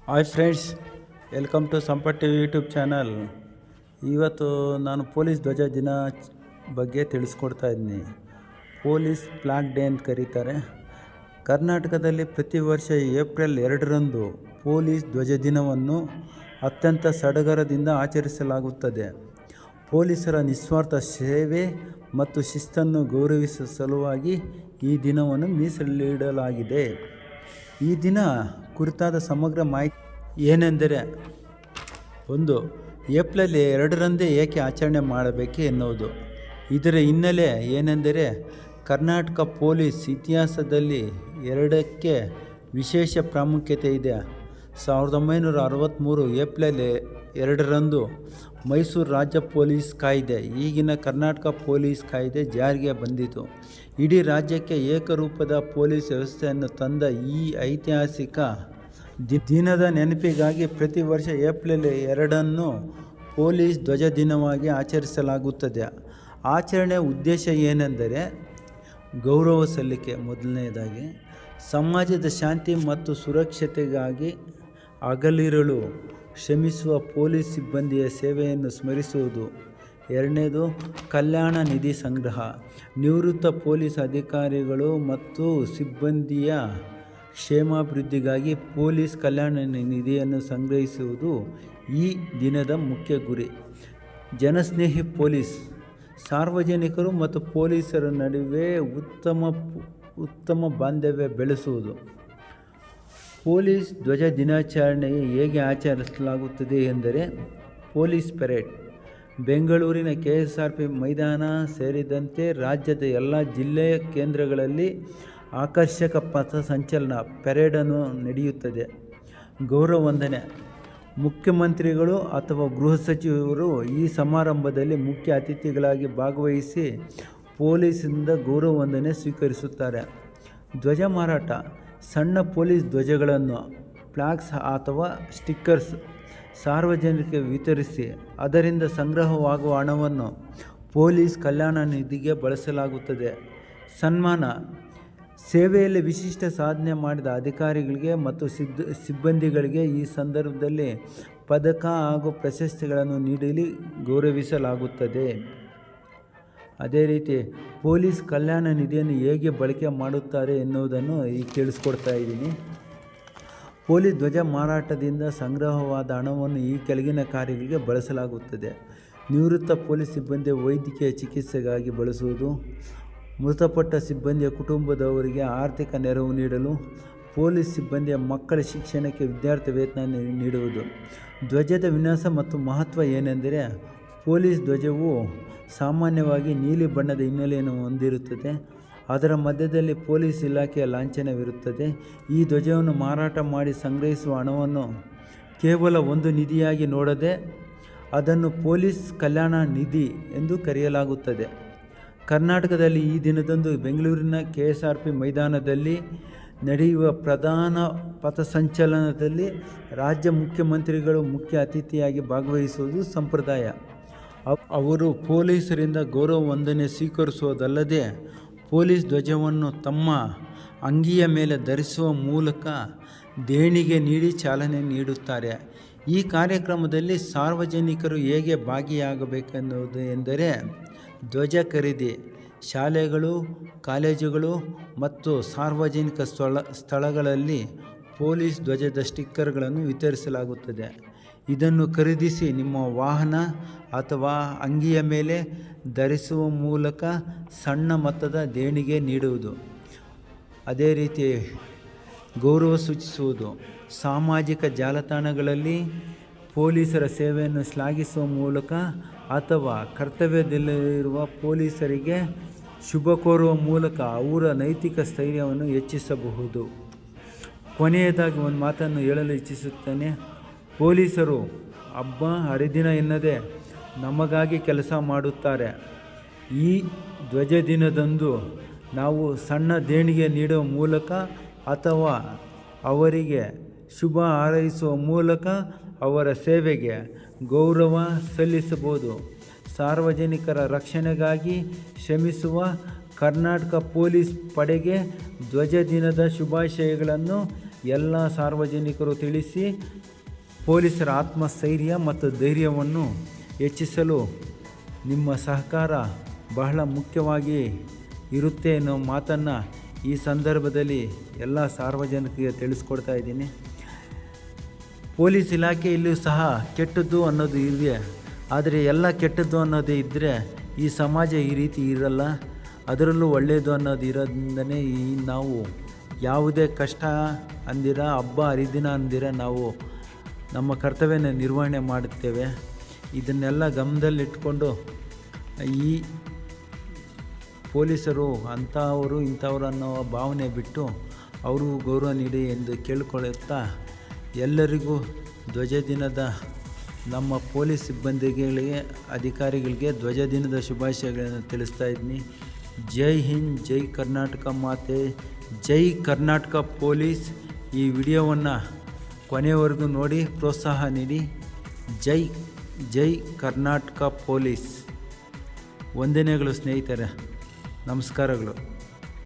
Hi friends, welcome to Sampath TV YouTube channel. ಇವತ್ತು ನಾನು police ಧ್ವಜ ದಿನ ಬಗ್ಗೆ ತಿಳಿಸ್ಕೊಡ್ತಾ ಇದ್ದೀನಿ. ಪೊಲೀಸ್ ಫ್ಲಾಗ್ ಡೇ ಅಂತ ಕರೀತಾರೆ. ಕರ್ನಾಟಕದಲ್ಲಿ ಪ್ರತಿ ವರ್ಷ ಏಪ್ರಿಲ್ 2ರಂದು ಪೊಲೀಸ್ ಧ್ವಜ ದಿನವನ್ನು ಅತ್ಯಂತ ಸಡಗರದಿಂದ ಆಚರಿಸಲಾಗುತ್ತದೆ. ಪೊಲೀಸರ ನಿಸ್ವಾರ್ಥ ಸೇವೆ ಮತ್ತು ಶಿಸ್ತನ್ನು ಗೌರವಿಸುವ ಸಲುವಾಗಿ ಈ ದಿನವನ್ನು ಮೀಸಲಿಡಲಾಗಿದೆ. ಈ ದಿನ ಕುರಿತಾದ ಸಮಗ್ರ ಮಾಹಿತಿ ಏನೆಂದರೆ, 1. ಏಪ್ರಿಲ್ 2ರಂದೇ ಏಕೆ ಆಚರಣೆ ಮಾಡಬೇಕು ಎನ್ನುವುದು. ಇದರ ಹಿನ್ನೆಲೆ ಏನೆಂದರೆ, ಕರ್ನಾಟಕ ಪೊಲೀಸ್ ಇತಿಹಾಸದಲ್ಲಿ 2ಕ್ಕೆ ವಿಶೇಷ ಪ್ರಾಮುಖ್ಯತೆ ಇದೆ. 1963 ಏಪ್ರಿಲ್ 2ರಂದು ಮೈಸೂರು ರಾಜ್ಯ ಪೊಲೀಸ್ ಕಾಯ್ದೆ, ಈಗಿನ ಕರ್ನಾಟಕ ಪೊಲೀಸ್ ಕಾಯ್ದೆ ಜಾರಿಗೆ ಬಂದಿತು. ಇಡೀ ರಾಜ್ಯಕ್ಕೆ ಏಕರೂಪದ ಪೊಲೀಸ್ ವ್ಯವಸ್ಥೆಯನ್ನು ತಂದ ಈ ಐತಿಹಾಸಿಕ ದಿನದ ನೆನಪಿಗಾಗಿ ಪ್ರತಿ ವರ್ಷ ಏಪ್ರಿಲ್ 2ನ್ನು ಪೊಲೀಸ್ ಧ್ವಜ ದಿನವಾಗಿ ಆಚರಿಸಲಾಗುತ್ತದೆ. ಆಚರಣೆಯ ಉದ್ದೇಶ ಏನೆಂದರೆ, ಗೌರವ ಸಲ್ಲಿಕೆ ಮೊದಲನೆಯದಾಗಿ, ಸಮಾಜದ ಶಾಂತಿ ಮತ್ತು ಸುರಕ್ಷತೆಗಾಗಿ ಹಗಲಿರುಳು ಶ್ರಮಿಸುವ ಪೊಲೀಸ್ ಸಿಬ್ಬಂದಿಯ ಸೇವೆಯನ್ನು ಸ್ಮರಿಸುವುದು. 2ನೇದು, ಕಲ್ಯಾಣ ನಿಧಿ ಸಂಗ್ರಹ, ನಿವೃತ್ತ ಪೊಲೀಸ್ ಅಧಿಕಾರಿಗಳು ಮತ್ತು ಸಿಬ್ಬಂದಿಯ ಕ್ಷೇಮಾಭಿವೃದ್ಧಿಗಾಗಿ ಪೊಲೀಸ್ ಕಲ್ಯಾಣ ನಿಧಿಯನ್ನು ಸಂಗ್ರಹಿಸುವುದು ಈ ದಿನದ ಮುಖ್ಯ ಗುರಿ. ಜನಸ್ನೇಹಿ ಪೊಲೀಸ್, ಸಾರ್ವಜನಿಕರು ಮತ್ತು ಪೊಲೀಸರ ನಡುವೆ ಉತ್ತಮ ಬಾಂಧವ್ಯ ಬೆಳೆಸುವುದು. ಪೊಲೀಸ್ ಧ್ವಜ ದಿನಾಚರಣೆ ಹೇಗೆ ಆಚರಿಸಲಾಗುತ್ತದೆ ಎಂದರೆ, ಪೊಲೀಸ್ ಪರೇಡ್ ಬೆಂಗಳೂರಿನ KSRP ಮೈದಾನ ಸೇರಿದಂತೆ ರಾಜ್ಯದ ಎಲ್ಲ ಜಿಲ್ಲೆಯ ಕೇಂದ್ರಗಳಲ್ಲಿ ಆಕರ್ಷಕ ಪಥ ಸಂಚಲನ ಪರೇಡನ್ನು ನಡೆಯುತ್ತದೆ. ಗೌರವ ವಂದನೆ, ಮುಖ್ಯಮಂತ್ರಿಗಳು ಅಥವಾ ಗೃಹ ಸಚಿವರು ಈ ಸಮಾರಂಭದಲ್ಲಿ ಮುಖ್ಯ ಅತಿಥಿಗಳಾಗಿ ಭಾಗವಹಿಸಿ ಪೊಲೀಸರಿಂದ ಗೌರವ ವಂದನೆ ಸ್ವೀಕರಿಸುತ್ತಾರೆ. ಧ್ವಜ ಮಾರಾಟ, ಸಣ್ಣ ಪೊಲೀಸ್ ಧ್ವಜಗಳನ್ನು, ಫ್ಲಾಗ್ಸ್ ಅಥವಾ ಸ್ಟಿಕ್ಕರ್ಸ್ ಸಾರ್ವಜನಿಕರಿಗೆ ವಿತರಿಸಿ ಅದರಿಂದ ಸಂಗ್ರಹವಾಗುವ ಹಣವನ್ನು ಪೊಲೀಸ್ ಕಲ್ಯಾಣ ನಿಧಿಗೆ ಬಳಸಲಾಗುತ್ತದೆ. ಸನ್ಮಾನ, ಸೇವೆಯಲ್ಲಿ ವಿಶಿಷ್ಟ ಸಾಧನೆ ಮಾಡಿದ ಅಧಿಕಾರಿಗಳಿಗೆ ಮತ್ತು ಸಿಬ್ಬಂದಿಗಳಿಗೆ ಈ ಸಂದರ್ಭದಲ್ಲಿ ಪದಕ ಹಾಗೂ ಪ್ರಶಸ್ತಿಗಳನ್ನು ನೀಡಿ ಗೌರವಿಸಲಾಗುತ್ತದೆ. ಅದೇ ರೀತಿ ಪೊಲೀಸ್ ಕಲ್ಯಾಣ ನಿಧಿಯನ್ನು ಹೇಗೆ ಬಳಕೆ ಮಾಡುತ್ತಾರೆ ಎನ್ನುವುದನ್ನು ಈಗ ತಿಳಿಸ್ಕೊಡ್ತಾ ಇದ್ದೀನಿ. ಪೊಲೀಸ್ ಧ್ವಜ ಮಾರಾಟದಿಂದ ಸಂಗ್ರಹವಾದ ಹಣವನ್ನು ಈ ಕೆಳಗಿನ ಕಾರ್ಯಗಳಿಗೆ ಬಳಸಲಾಗುತ್ತದೆ. ನಿವೃತ್ತ ಪೊಲೀಸ್ ಸಿಬ್ಬಂದಿಯ ವೈದ್ಯಕೀಯ ಚಿಕಿತ್ಸೆಗಾಗಿ ಬಳಸುವುದು, ಮೃತಪಟ್ಟ ಸಿಬ್ಬಂದಿಯ ಕುಟುಂಬದವರಿಗೆ ಆರ್ಥಿಕ ನೆರವು ನೀಡಲು, ಪೊಲೀಸ್ ಸಿಬ್ಬಂದಿಯ ಮಕ್ಕಳ ಶಿಕ್ಷಣಕ್ಕೆ ವಿದ್ಯಾರ್ಥಿ ವೇತನ ನೀಡುವುದು. ಧ್ವಜದ ವಿನ್ಯಾಸ ಮತ್ತು ಮಹತ್ವ ಏನೆಂದರೆ, ಪೊಲೀಸ್ ಧ್ವಜವು ಸಾಮಾನ್ಯವಾಗಿ ನೀಲಿ ಬಣ್ಣದ ಹಿನ್ನೆಲೆಯನ್ನು ಹೊಂದಿರುತ್ತದೆ. ಅದರ ಮಧ್ಯದಲ್ಲಿ ಪೊಲೀಸ್ ಇಲಾಖೆಯ ಲಾಂಛನವಿರುತ್ತದೆ. ಈ ಧ್ವಜವನ್ನು ಮಾರಾಟ ಮಾಡಿ ಸಂಗ್ರಹಿಸುವ ಹಣವನ್ನು ಕೇವಲ ಒಂದು ನಿಧಿಯಾಗಿ ನೋಡದೆ ಅದನ್ನು ಪೊಲೀಸ್ ಕಲ್ಯಾಣ ನಿಧಿ ಎಂದು ಕರೆಯಲಾಗುತ್ತದೆ. ಕರ್ನಾಟಕದಲ್ಲಿ ಈ ದಿನದಂದು ಬೆಂಗಳೂರಿನ KSRP ಮೈದಾನದಲ್ಲಿ ನಡೆಯುವ ಪ್ರಧಾನ ಪಥಸಂಚಲನದಲ್ಲಿ ರಾಜ್ಯ ಮುಖ್ಯಮಂತ್ರಿಗಳು ಮುಖ್ಯ ಅತಿಥಿಯಾಗಿ ಭಾಗವಹಿಸುವುದು ಸಂಪ್ರದಾಯ. ಅವರು ಪೊಲೀಸರಿಂದ ಗೌರವ ವಂದನೆ ಸ್ವೀಕರಿಸುವುದಲ್ಲದೆ ಪೊಲೀಸ್ ಧ್ವಜವನ್ನು ತಮ್ಮ ಅಂಗಿಯ ಮೇಲೆ ಧರಿಸುವ ಮೂಲಕ ದೇಣಿಗೆ ನೀಡಿ ಚಾಲನೆ ನೀಡುತ್ತಾರೆ. ಈ ಕಾರ್ಯಕ್ರಮದಲ್ಲಿ ಸಾರ್ವಜನಿಕರು ಹೇಗೆ ಭಾಗಿಯಾಗಬೇಕೆನ್ನುವುದು ಎಂದರೆ, ಧ್ವಜ ಖರೀದಿ, ಶಾಲೆಗಳು, ಕಾಲೇಜುಗಳು ಮತ್ತು ಸಾರ್ವಜನಿಕ ಸ್ಥಳಗಳಲ್ಲಿ ಪೊಲೀಸ್ ಧ್ವಜದ ಸ್ಟಿಕ್ಕರ್ಗಳನ್ನು ವಿತರಿಸಲಾಗುತ್ತದೆ. ಇದನ್ನು ಖರೀದಿಸಿ ನಿಮ್ಮ ವಾಹನ ಅಥವಾ ಅಂಗಿಯ ಮೇಲೆ ಧರಿಸುವ ಮೂಲಕ ಸಣ್ಣ ಮೊತ್ತದ ದೇಣಿಗೆ ನೀಡುವುದು. ಅದೇ ರೀತಿ ಗೌರವ ಸೂಚಿಸುವುದು, ಸಾಮಾಜಿಕ ಜಾಲತಾಣಗಳಲ್ಲಿ ಪೊಲೀಸರ ಸೇವೆಯನ್ನು ಶ್ಲಾಘಿಸುವ ಮೂಲಕ ಅಥವಾ ಕರ್ತವ್ಯದಲ್ಲಿರುವ ಪೊಲೀಸರಿಗೆ ಶುಭ ಕೋರುವ ಮೂಲಕ ಅವರ ನೈತಿಕ ಸ್ಥೈರ್ಯವನ್ನು ಹೆಚ್ಚಿಸಬಹುದು. ಕೊನೆಯದಾಗಿ ಒಂದು ಮಾತನ್ನು ಹೇಳಲು ಇಚ್ಛಿಸುತ್ತೇನೆ. ಪೊಲೀಸರು ಹಬ್ಬ ಹರಿದಿನ ಎನ್ನದೆ ನಮಗಾಗಿ ಕೆಲಸ ಮಾಡುತ್ತಾರೆ. ಈ ಧ್ವಜ ದಿನದಂದು ನಾವು ಸಣ್ಣ ದೇಣಿಗೆ ನೀಡುವ ಮೂಲಕ ಅಥವಾ ಅವರಿಗೆ ಶುಭ ಹಾರೈಸುವ ಮೂಲಕ ಅವರ ಸೇವೆಗೆ ಗೌರವ ಸಲ್ಲಿಸಬಹುದು. ಸಾರ್ವಜನಿಕರ ರಕ್ಷಣೆಗಾಗಿ ಶ್ರಮಿಸುವ ಕರ್ನಾಟಕ ಪೊಲೀಸ್ ಪಡೆಗೆ ಧ್ವಜ ದಿನದ ಶುಭಾಶಯಗಳನ್ನು ಎಲ್ಲ ಸಾರ್ವಜನಿಕರು ತಿಳಿಸಿ ಪೊಲೀಸರ ಆತ್ಮಸ್ಥೈರ್ಯ ಮತ್ತು ಧೈರ್ಯವನ್ನು ಹೆಚ್ಚಿಸಲು ನಿಮ್ಮ ಸಹಕಾರ ಬಹಳ ಮುಖ್ಯವಾಗಿ ಇರುತ್ತೆ ಅನ್ನೋ ಮಾತನ್ನು ಈ ಸಂದರ್ಭದಲ್ಲಿ ಎಲ್ಲ ಸಾರ್ವಜನಿಕರಿಗೆ ತಿಳಿಸ್ಕೊಡ್ತಾ ಇದ್ದೀನಿ. ಪೊಲೀಸ್ ಇಲಾಖೆಯಲ್ಲೂ ಸಹ ಕೆಟ್ಟದ್ದು ಅನ್ನೋದು ಇದೆ, ಆದರೆ ಎಲ್ಲ ಕೆಟ್ಟದ್ದು ಅನ್ನೋದೇ ಇದ್ದರೆ ಈ ಸಮಾಜ ಈ ರೀತಿ ಇರಲ್ಲ. ಅದರಲ್ಲೂ ಒಳ್ಳೆಯದು ಅನ್ನೋದು ಇರೋದ್ರಿಂದನೇ ನಾವು ಯಾವುದೇ ಕಷ್ಟ ಅಂದಿರ, ಹಬ್ಬ ಹರಿದಿನ ಅಂದಿರ ನಾವು ನಮ್ಮ ಕರ್ತವ್ಯನ ನಿರ್ವಹಣೆ ಮಾಡುತ್ತೇವೆ. ಇದನ್ನೆಲ್ಲ ಗಮನದಲ್ಲಿಟ್ಕೊಂಡು ಈ ಪೊಲೀಸರು ಅಂಥವರು ಇಂಥವ್ರು ಅನ್ನೋ ಭಾವನೆ ಬಿಟ್ಟು ಅವರು ಗೌರವ ನೀಡಿ ಎಂದು ಕೇಳಿಕೊಳ್ಳುತ್ತಾ ಎಲ್ಲರಿಗೂ ಧ್ವಜ ದಿನದ ನಮ್ಮ ಪೊಲೀಸ್ ಸಿಬ್ಬಂದಿಗಳಿಗೆ, ಅಧಿಕಾರಿಗಳಿಗೆ ಧ್ವಜ ದಿನದ ಶುಭಾಶಯಗಳನ್ನು ತಿಳಿಸ್ತಾ ಇದ್ದೀನಿ. ಜೈ ಹಿಂದ್, ಜೈ ಕರ್ನಾಟಕ ಮಾತೆ, ಜೈ ಕರ್ನಾಟಕ ಪೊಲೀಸ್. ಈ ವಿಡಿಯೋವನ್ನು ಕೊನೆಯವರೆಗೂ ನೋಡಿ ಪ್ರೋತ್ಸಾಹ ನೀಡಿ. ಜೈ ಜೈ ಕರ್ನಾಟಕ ಪೊಲೀಸ್. ವಂದನೆಗಳು ಸ್ನೇಹಿತರೆ, ನಮಸ್ಕಾರಗಳು.